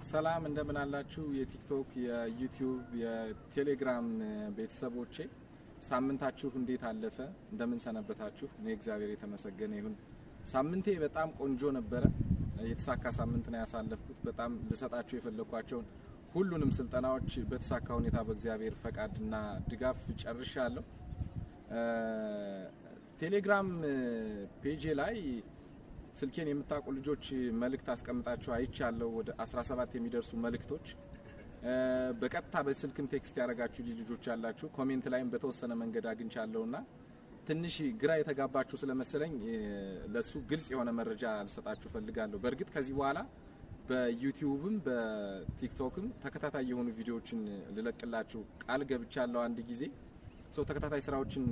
ሰላም እንደምን አላችሁ የቲክቶክ የዩቲዩብ የቴሌግራም ቤተሰቦቼ ሳምንታችሁ እንዴት አለፈ እንደምን ሰነበታችሁ እኔ እግዚአብሔር የተመሰገነ ይሁን ሳምንቴ በጣም ቆንጆ ነበረ የተሳካ ሳምንት ነው ያሳለፍኩት በጣም ልሰጣችሁ የፈለኳቸው ሁሉንም ስልጠናዎች በተሳካ ሁኔታ በእግዚአብሔር ፈቃድና ድጋፍ ጨርሻለሁ ቴሌግራም ፔጅ ላይ ስልኬን የምታውቁ ልጆች መልእክት አስቀምጣችሁ አይቻለሁ ወደ 17 የሚደርሱ መልእክቶች በቀጥታ በስልክም ቴክስት ያረጋችሁ ልጆች ያላችሁ ኮሜንት ላይም በተወሰነ መንገድ አግኝቻለሁና ትንሽ ግራ የተጋባችሁ ስለመሰለኝ ለሱ ግልጽ የሆነ መረጃ ልሰጣችሁ ፈልጋለሁ በእርግጥ ከዚህ በኋላ በዩቲዩብም በቲክቶክም ተከታታይ የሆኑ ቪዲዮዎችን ልለቅላችሁ ቃል ገብቻለሁ አንድ ጊዜ ተከታታይ ስራዎችን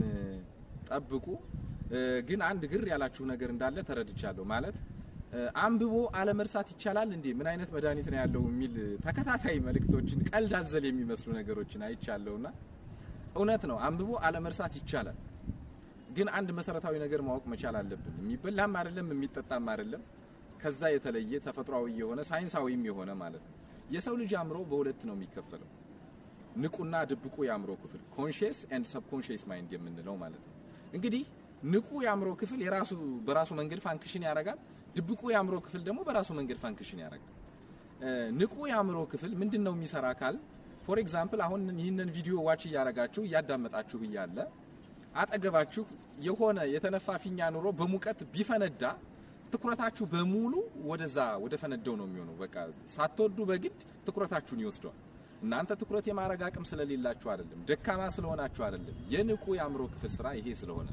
ጠብቁ ግን አንድ ግር ያላችሁ ነገር እንዳለ ተረድቻለሁ ማለት አንብቦ አለመርሳት ይቻላል እንዴ ምን አይነት መድኃኒት ነው ያለው የሚል ተከታታይ መልእክቶችን ቀልድ አዘል የሚመስሉ ነገሮችን አይቻለውና እውነት ነው አንብቦ አለመርሳት ይቻላል ግን አንድ መሰረታዊ ነገር ማወቅ መቻል አለብን የሚበላም አይደለም የሚጠጣም አይደለም ከዛ የተለየ ተፈጥሯዊ የሆነ ሳይንሳዊም የሆነ ማለት ነው የሰው ልጅ አእምሮ በሁለት ነው የሚከፈለው ንቁና ድብቁ የአእምሮ ክፍል ኮንሺየስ ኤንድ ሰብኮንሺየስ ማይንድ የምንለው ማለት ነው እንግዲህ ንቁ የአእምሮ ክፍል በራሱ መንገድ ፋንክሽን ያደርጋል ድብቁ የአእምሮ ክፍል ደግሞ በራሱ መንገድ ፋንክሽን ያደርጋል ንቁ የአእምሮ ክፍል ምንድነው የሚሰራ ካል ፎር ኤግዛምፕል አሁን ይሄንን ቪዲዮ ዋች ያያረጋችሁ ያዳመጣችሁ ይያለ አጠገባችሁ የሆነ የተነፋ ፊኛ ኑሮ በሙቀት ቢፈነዳ ትኩረታችሁ በሙሉ ወደ ፈነደው ነው የሚሆነው በቃ ሳትወዱ በግድ ትኩረታችሁን ይወስደዋል እናንተ ትኩረት የማረግ አቅም ስለሌላችሁ አይደለም ደካማ ስለሆናችሁ አይደለም የንቁ የአእምሮ ክፍል ስራ ይሄ ስለሆነ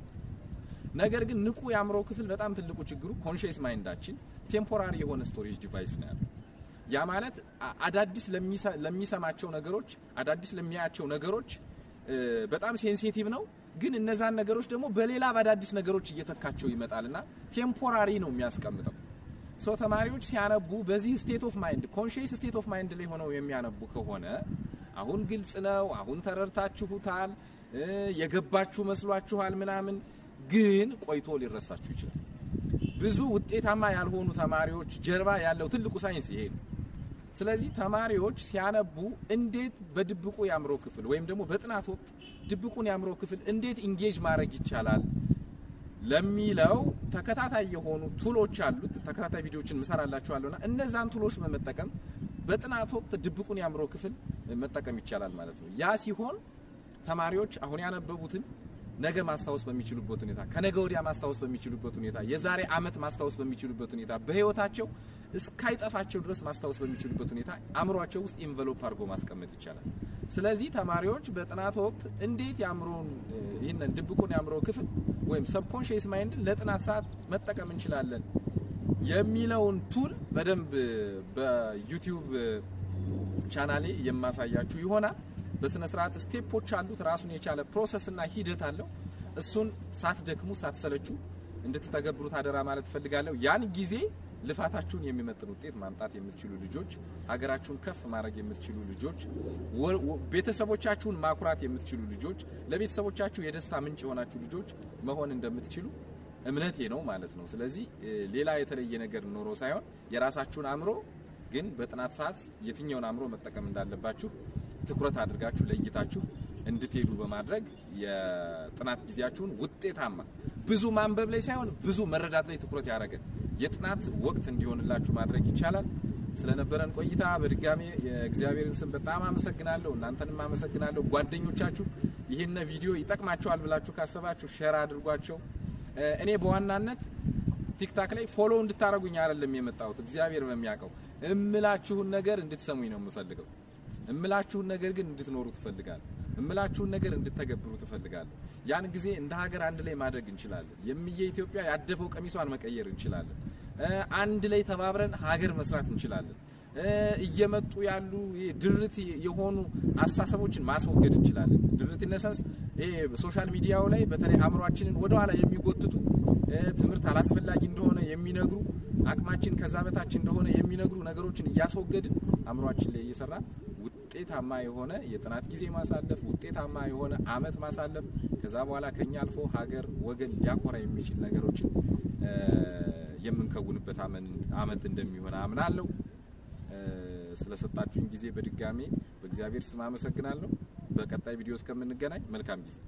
ነገር ግን ንቁ የአእምሮ ክፍል በጣም ትልቁ ችግሩ ኮንሺየስ ማይንዳችን ቴምፖራሪ የሆነ ስቶሬጅ ዲቫይስ ነው ያለው ያ ማለት አዳዲስ ለሚሰማቸው ነገሮች አዳዲስ ለሚያያቸው ነገሮች በጣም ሴንሲቲቭ ነው ግን እነዛን ነገሮች ደግሞ በሌላ አዳዲስ ነገሮች እየተካቸው ይመጣልና ቴምፖራሪ ነው የሚያስቀምጠው ተማሪዎች ሲያነቡ በዚህ ስቴት ኦፍ ማይንድ ኮንሺየስ ስቴት ኦፍ ማይንድ ላይ ሆነው የሚያነቡ ከሆነ አሁን ግልጽ ነው አሁን ተረድታችሁታል የገባችሁ መስሏችኋል ምናምን ግን ቆይቶ ሊረሳችሁ ይችላል ብዙ ውጤታማ ያልሆኑ ተማሪዎች ጀርባ ያለው ትልቁ ሳይንስ ይሄ ነው ስለዚህ ተማሪዎች ሲያነቡ እንዴት በድብቁ ያምሮ ክፍል ወይም ደግሞ በጥናት ወቅት ድብቁን ያምሮ ክፍል እንዴት ኢንጌጅ ማድረግ ይቻላል ለሚለው ተከታታይ የሆኑ ቱሎች አሉት ተከታታይ ቪዲዮዎችን መሰራላችኋለሁና እነዛን ቱሎች በመጠቀም በጥናት ወቅት ድብቁን ያምሮ ክፍል መጠቀም ይቻላል ማለት ነው ያ ሲሆን ተማሪዎች አሁን ያነበቡትን ነገ ማስታወስ በሚችሉበት ሁኔታ ከነገ ወዲያ ማስታወስ በሚችሉበት ሁኔታ የዛሬ አመት ማስታወስ በሚችሉበት ሁኔታ በህይወታቸው እስካይጠፋቸው ድረስ ማስታወስ በሚችሉበት ሁኔታ አእምሮአቸው ውስጥ ኢንቨሎፕ አድርጎ ማስቀመጥ ይቻላል ስለዚህ ተማሪዎች በጥናት ወቅት እንዴት ያምሮን ይሄንን ድብቁን ያምሮ ክፍል ወይም ሰብኮንሺየስ ማይንድ ለጥናት ሰዓት መጠቀም እንችላለን የሚለውን ቱል በደንብ በዩቲዩብ ቻናሌ የማሳያችሁ ይሆናል በስነ ስርዓት ስቴፖች አሉት ራሱን የቻለ ፕሮሰስ እና ሂደት አለው እሱን ሳትደክሙ ሳትሰለቹ እንድትተገብሩት አደራ ማለት ፈልጋለሁ ያን ጊዜ ልፋታችሁን የሚመጥን ውጤት ማምጣት የምትችሉ ልጆች ሀገራችሁን ከፍ ማድረግ የምትችሉ ልጆች ቤተሰቦቻችሁን ማኩራት የምትችሉ ልጆች ለቤተሰቦቻችሁ የደስታ ምንጭ የሆናችሁ ልጆች መሆን እንደምትችሉ እምነቴ ነው ማለት ነው ስለዚህ ሌላ የተለየ ነገር ኖሮ ሳይሆን የራሳችሁን አእምሮ ግን በጥናት ሰዓት የትኛውን አእምሮ መጠቀም እንዳለባችሁ ትኩረት አድርጋችሁ ለይታችሁ እንድትሄዱ በማድረግ የጥናት ጊዜያችሁን ውጤታማ ብዙ ማንበብ ላይ ሳይሆን ብዙ መረዳት ላይ ትኩረት ያደረገ የጥናት ወቅት እንዲሆንላችሁ ማድረግ ይቻላል ስለነበረን ቆይታ በድጋሚ የእግዚአብሔርን ስም በጣም አመሰግናለሁ እናንተንም አመሰግናለሁ ጓደኞቻችሁ ይሄን ቪዲዮ ይጠቅማችኋል ብላችሁ ካሰባችሁ ሼር አድርጓቸው እኔ በዋናነት ቲክቶክ ላይ ፎሎ እንድታረጉኝ አይደለም የመጣሁት እግዚአብሔር በሚያቀው እምላችሁን ነገር እንድትሰሙኝ ነው የምፈልገው እምላችሁን ነገር ግን እንድትኖሩ ተፈልጋለሁ እምላችሁን ነገር እንድትተገብሩ ተፈልጋለሁ ያን ጊዜ እንደ ሀገር አንድ ላይ ማድረግ እንችላለን የሚየ ኢትዮጵያ ያደፈው ቀሚሷን መቀየር እንችላለን አንድ ላይ ተባብረን ሀገር መስራት እንችላለን እየመጡ ያሉ ድርት የሆኑ አስተሳሰቦችን ማስወገድ እንችላለን ድርት ኢነሰንስ ሶሻል ሚዲያው ላይ በተለይ አእምሮአችንን ወደ ኋላ የሚጎትቱ ትምህርት አላስፈላጊ እንደሆነ የሚነግሩ አቅማችን ከዛ በታች እንደሆነ የሚነግሩ ነገሮችን ያስወገድን አእምሮአችን ላይ እየሰራ ውጤታማ የሆነ የጥናት ጊዜ ማሳለፍ ውጤታማ የሆነ አመት ማሳለፍ ከዛ በኋላ ከኛ አልፎ ሀገር ወገን ሊያኮራ የሚችል ነገሮችን የምንከውንበት አመት እንደሚሆን አምናለሁ ስለሰጣችሁኝ ጊዜ በድጋሜ በእግዚአብሔር ስም አመሰግናለሁ። በቀጣይ ቪዲዮ እስከምንገናኝ መልካም ጊዜ